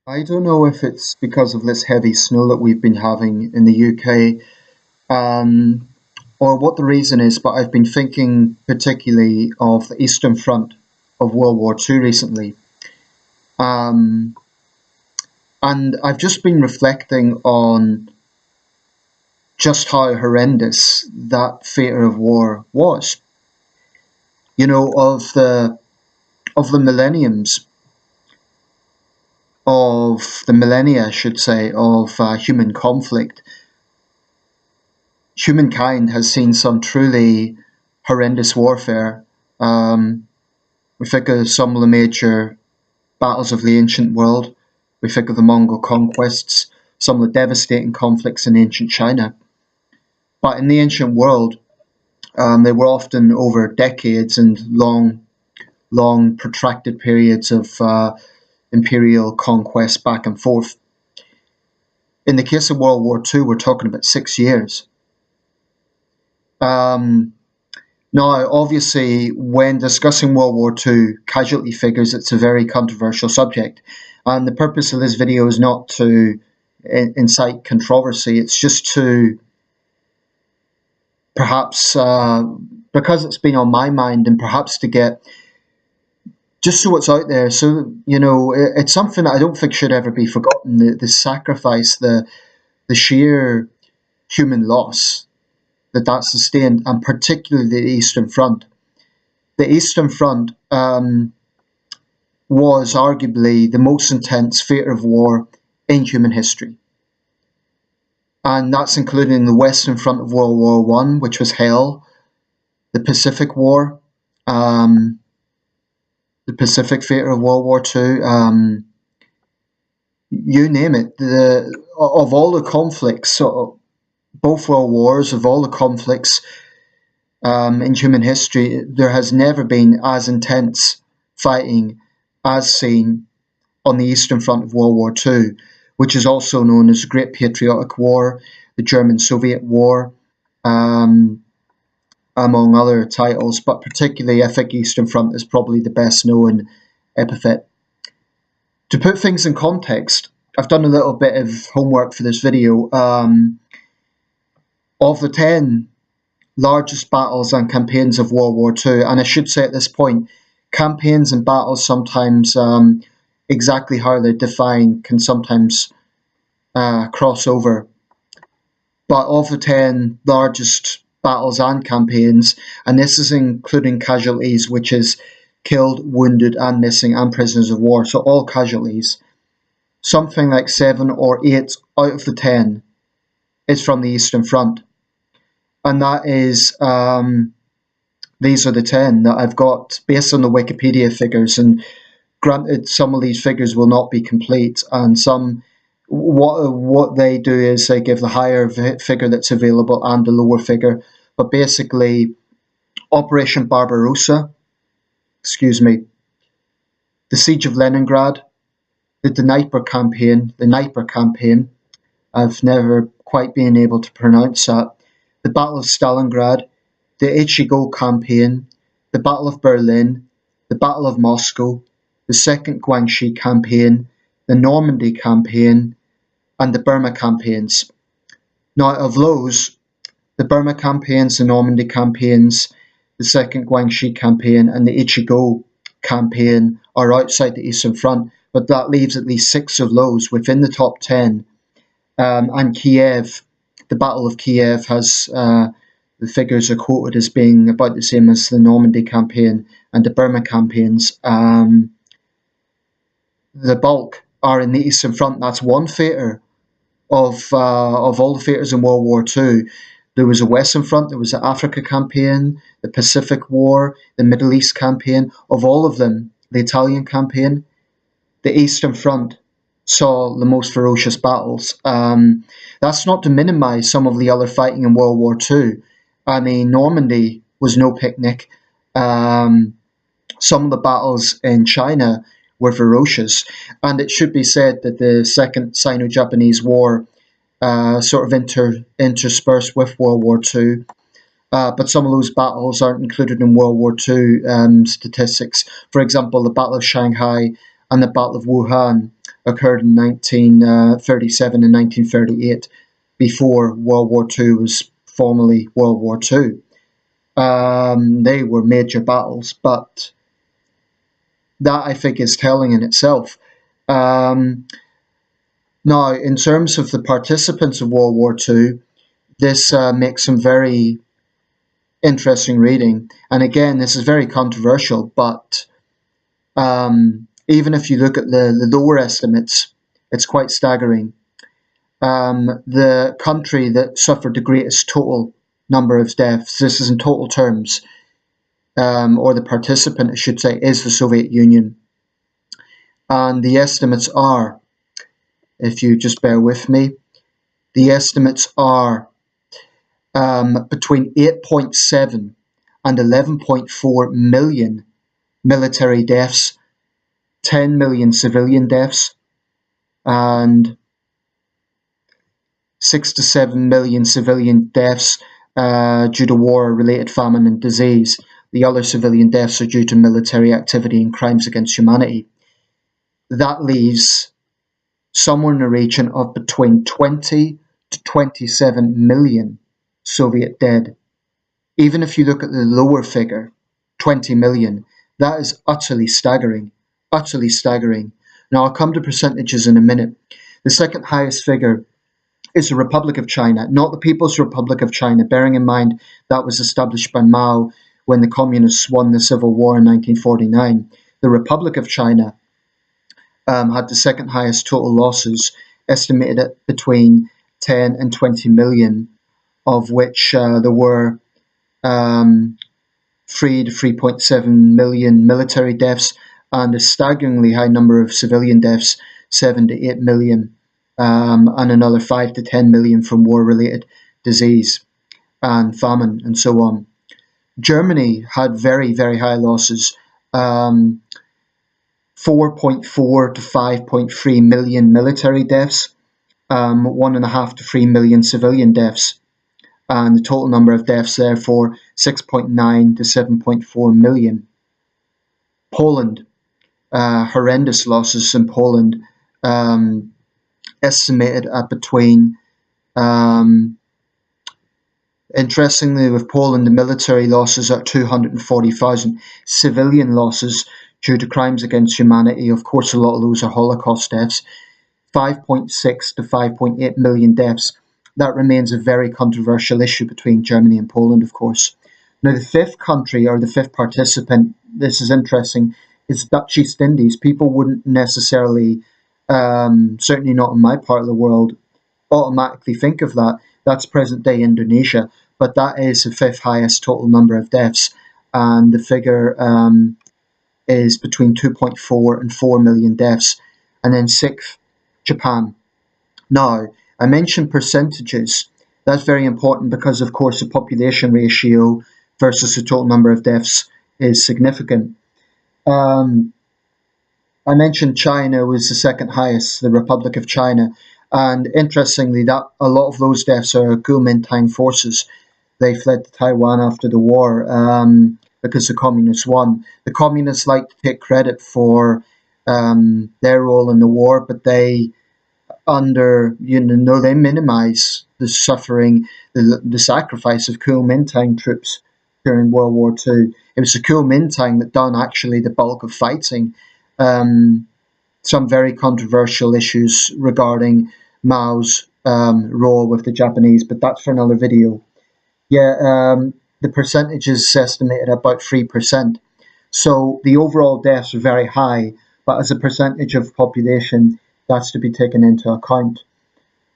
I don't know if it's because of this heavy snow that we've been having in the UK, um, or what the reason is, but I've been thinking particularly of the Eastern Front of World War II recently. Um, and I've just been reflecting on just how horrendous that theatre of war was. You know, of the millenniums, of the millennia, I should say, of human conflict. Humankind has seen some truly horrendous warfare. Um, we think of some of the major battles of the ancient world. We think of the Mongol conquests, some of the devastating conflicts in ancient China. But in the ancient world, they were often over decades and long, protracted periods of imperial conquest back and forth. In the case of World War II, we're talking about 6 years. Um, Now, obviously, when discussing World War II casualty figures, it's a very controversial subject. And the purpose of this video is not to incite controversy, it's just to perhaps, because it's been on my mind, and perhaps to get just so it's out there. So, it's something that I don't think should ever be forgotten, the sacrifice, the sheer human loss that sustained, and particularly the Eastern Front. The Eastern Front was arguably the most intense theatre of war in human history. And that's including the Western Front of World War One, which was hell, the Pacific War, the Pacific Theatre of World War Two, you name it. Of all the conflicts, so both world wars, of all the conflicts in human history, there has never been as intense fighting as seen on the Eastern Front of World War II, which is also known as the Great Patriotic War, the German-Soviet War, among other titles, but particularly I think Eastern Front is probably the best known epithet. To put things in context, I've done a little bit of homework for this video. Of the 10 largest battles and campaigns of World War II, and I should say at this point, campaigns and battles sometimes, exactly how they're defined, can sometimes cross over. But of the 10 largest battles and campaigns, and this is including casualties, which is killed, wounded, and missing, and prisoners of war, so all casualties, something like 7 or 8 out of the 10 is from the Eastern Front. And that is, these are the 10 that I've got based on the Wikipedia figures. And granted, some of these figures will not be complete, and some, what they do is they give the higher figure that's available and the lower figure. But basically, Operation Barbarossa, the Siege of Leningrad, the Dnieper campaign, I've never quite been able to pronounce that, the Battle of Stalingrad, the Ichigo campaign, the Battle of Berlin, the Battle of Moscow, the Second Guangxi campaign, the Normandy campaign, and the Burma campaigns. Now, of those, the Burma campaigns, the Normandy campaigns, the Second Guangxi campaign, and the Ichigo campaign are outside the Eastern Front, but that leaves at least 6 of those within the top 10. And Kiev, the Battle of Kiev has, the figures are quoted as being about the same as the Normandy campaign and the Burma campaigns. The bulk are in the Eastern Front. That's one theatre of all the theatres in World War II. There was a Western Front, there was the Africa campaign, the Pacific War, the Middle East campaign. Of all of them, the Italian campaign, the Eastern Front saw the most ferocious battles. That's not to minimise some of the other fighting in World War II. I mean, Normandy was no picnic. Some of the battles in China were ferocious, and it should be said that the Second Sino-Japanese War sort of interspersed with World War II. But some of those battles aren't included in World War II statistics. For example, the Battle of Shanghai and the Battle of Wuhan occurred in 1937 and 1938, before World War II was formally World War II. They were major battles, but that I think is telling in itself. Um, Now, in terms of the participants of World War II, this makes some very interesting reading. And again, this is very controversial, but even if you look at the lower estimates, it's quite staggering. The country that suffered the greatest total number of deaths, this is in total terms, or the participant, I should say, is the Soviet Union. And the estimates are, if you just bear with me, the estimates are between 8.7 and 11.4 million military deaths, 10 million civilian deaths, and 6 to 7 million civilian deaths due to war-related famine and disease. The other civilian deaths are due to military activity and crimes against humanity. That leaves somewhere in the region of between 20 to 27 million Soviet dead. Even if you look at the lower figure, 20 million, that is utterly staggering. Utterly staggering. Now, I'll come to percentages in a minute. The second highest figure is the Republic of China, not the People's Republic of China, bearing in mind that was established by Mao when the Communists won the Civil War in 1949. The Republic of China had the second highest total losses, estimated at between 10 and 20 million, of which there were 3 to 3.7 million military deaths and a staggeringly high number of civilian deaths, 7 to 8 million, and another 5 to 10 million from war-related disease and famine and so on. Germany had very, very high losses, 4.4 to 5.3 million military deaths, 1.5 to 3 million civilian deaths, and the total number of deaths, therefore, 6.9 to 7.4 million. Poland, horrendous losses in Poland, estimated at between, interestingly, with Poland, the military losses are 240,000. Civilian losses due to crimes against humanity, of course, a lot of those are Holocaust deaths, 5.6 to 5.8 million deaths. That remains a very controversial issue between Germany and Poland, of course. Now, the fifth country, or the fifth participant, this is interesting, is Dutch East Indies. People wouldn't necessarily, certainly not in my part of the world, automatically think of that. That's present-day Indonesia, but that is the fifth highest total number of deaths, and the figure is between 2.4 and 4 million deaths. And then sixth, Japan. Now, I mentioned percentages. That's very important because, of course, the population ratio versus the total number of deaths is significant. I mentioned China was the second highest, the Republic of China, and interestingly, that a lot of those deaths are Kuomintang forces. They fled to Taiwan after the war because the communists won. The communists like to take credit for their role in the war, but they they minimize the suffering, the sacrifice of Kuomintang troops during World War II. It was the Kuomintang that done actually the bulk of fighting. Some very controversial issues regarding Mao's role with the Japanese, but that's for another video. Yeah, the percentage is estimated at about 3%. So the overall deaths are very high, but as a percentage of population, that's to be taken into account.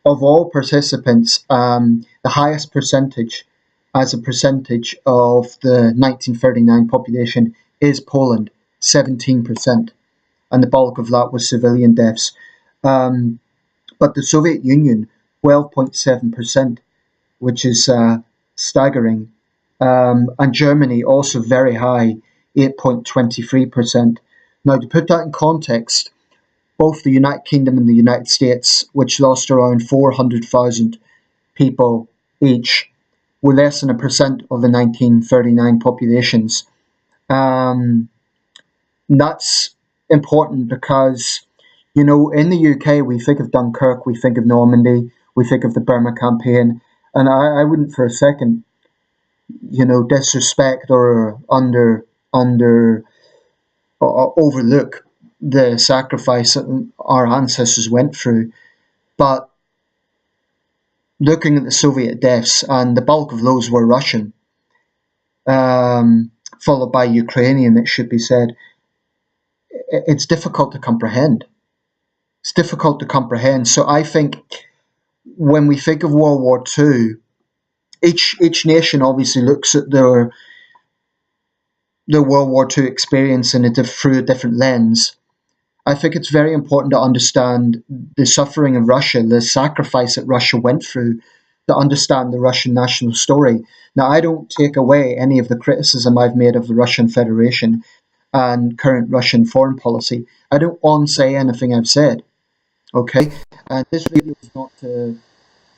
Of all participants, the highest percentage as a percentage of the 1939 population is Poland, 17%, and the bulk of that was civilian deaths. But the Soviet Union, 12.7%, which is staggering. And Germany, also very high, 8.23%. Now, to put that in context, both the United Kingdom and the United States, which lost around 400,000 people each, were less than 1% of the 1939 populations. That's important because, in the UK, we think of Dunkirk, we think of Normandy, we think of the Burma campaign, and I wouldn't for a second, disrespect or overlook the sacrifice that our ancestors went through. But looking at the Soviet deaths, and the bulk of those were Russian, followed by Ukrainian, it should be said, it's difficult to comprehend. It's difficult to comprehend. So I think when we think of World War II, each nation obviously looks at their World War II experience through a different lens. I think it's very important to understand the suffering of Russia, the sacrifice that Russia went through, to understand the Russian national story. Now, I don't take away any of the criticism I've made of the Russian Federation and current Russian foreign policy. I don't unsay anything I've said, okay? And this video is not to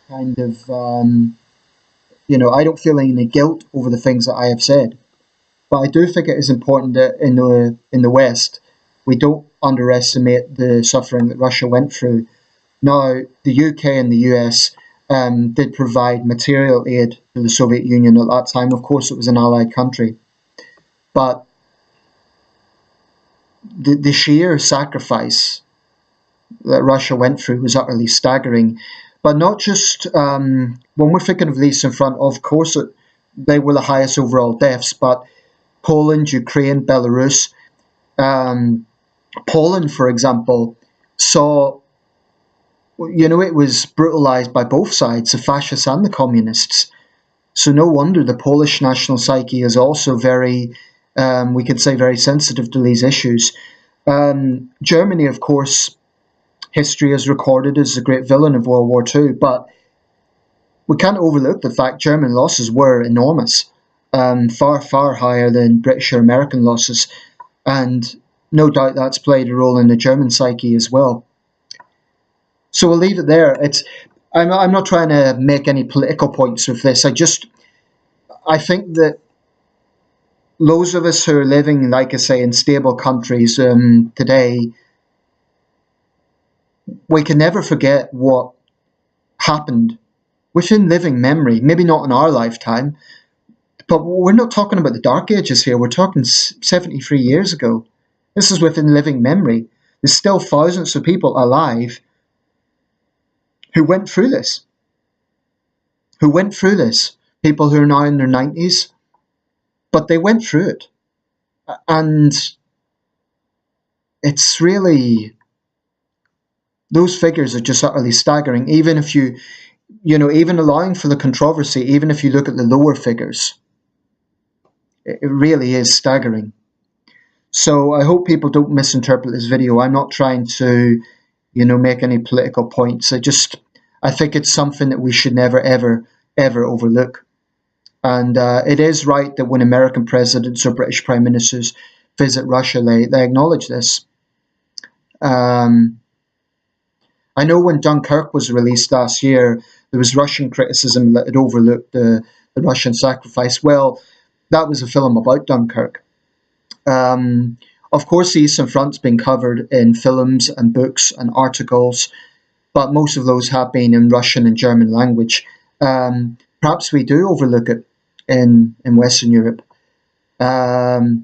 kind of, I don't feel any guilt over the things that I have said. But I do think it is important that in the West, we don't underestimate the suffering that Russia went through. Now, the UK and the US did provide material aid to the Soviet Union at that time. Of course, it was an allied country. But the sheer sacrifice that Russia went through was utterly staggering. But not just when we're thinking of the Eastern Front, of course, they were the highest overall deaths, but Poland, Ukraine, Belarus. Poland, for example, saw, it was brutalized by both sides, the fascists and the communists. So no wonder the Polish national psyche is also very, we could say, very sensitive to these issues. Germany, of course, history is recorded as the great villain of World War II, but we can't overlook the fact German losses were enormous. Far, far higher than British or American losses. And no doubt that's played a role in the German psyche as well. So we'll leave it there. I'm not trying to make any political points with this. I think that those of us who are living, like I say, in stable countries today, we can never forget what happened within living memory. Maybe not in our lifetime, but we're not talking about the Dark Ages here. We're talking 73 years ago. This is within living memory. There's still thousands of people alive who went through this. People who are now in their 90s, but they went through it. And it's really, those figures are just utterly staggering. Even if even allowing for the controversy, even if you look at the lower figures, it really is staggering. So I hope people don't misinterpret this video. I'm not trying to, make any political points. I think it's something that we should never, ever, ever overlook. And it is right that when American presidents or British prime ministers visit Russia, they acknowledge this. I know when Dunkirk was released last year, there was Russian criticism that it overlooked the Russian sacrifice. Well, that was a film about Dunkirk. Of course, the Eastern Front's been covered in films and books and articles, but most of those have been in Russian and German language. Perhaps we do overlook it in Western Europe. Not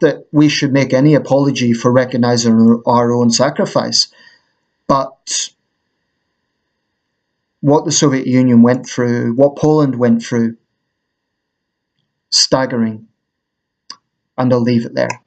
that we should make any apology for recognizing our own sacrifice, but what the Soviet Union went through, what Poland went through, staggering. And I'll leave it there.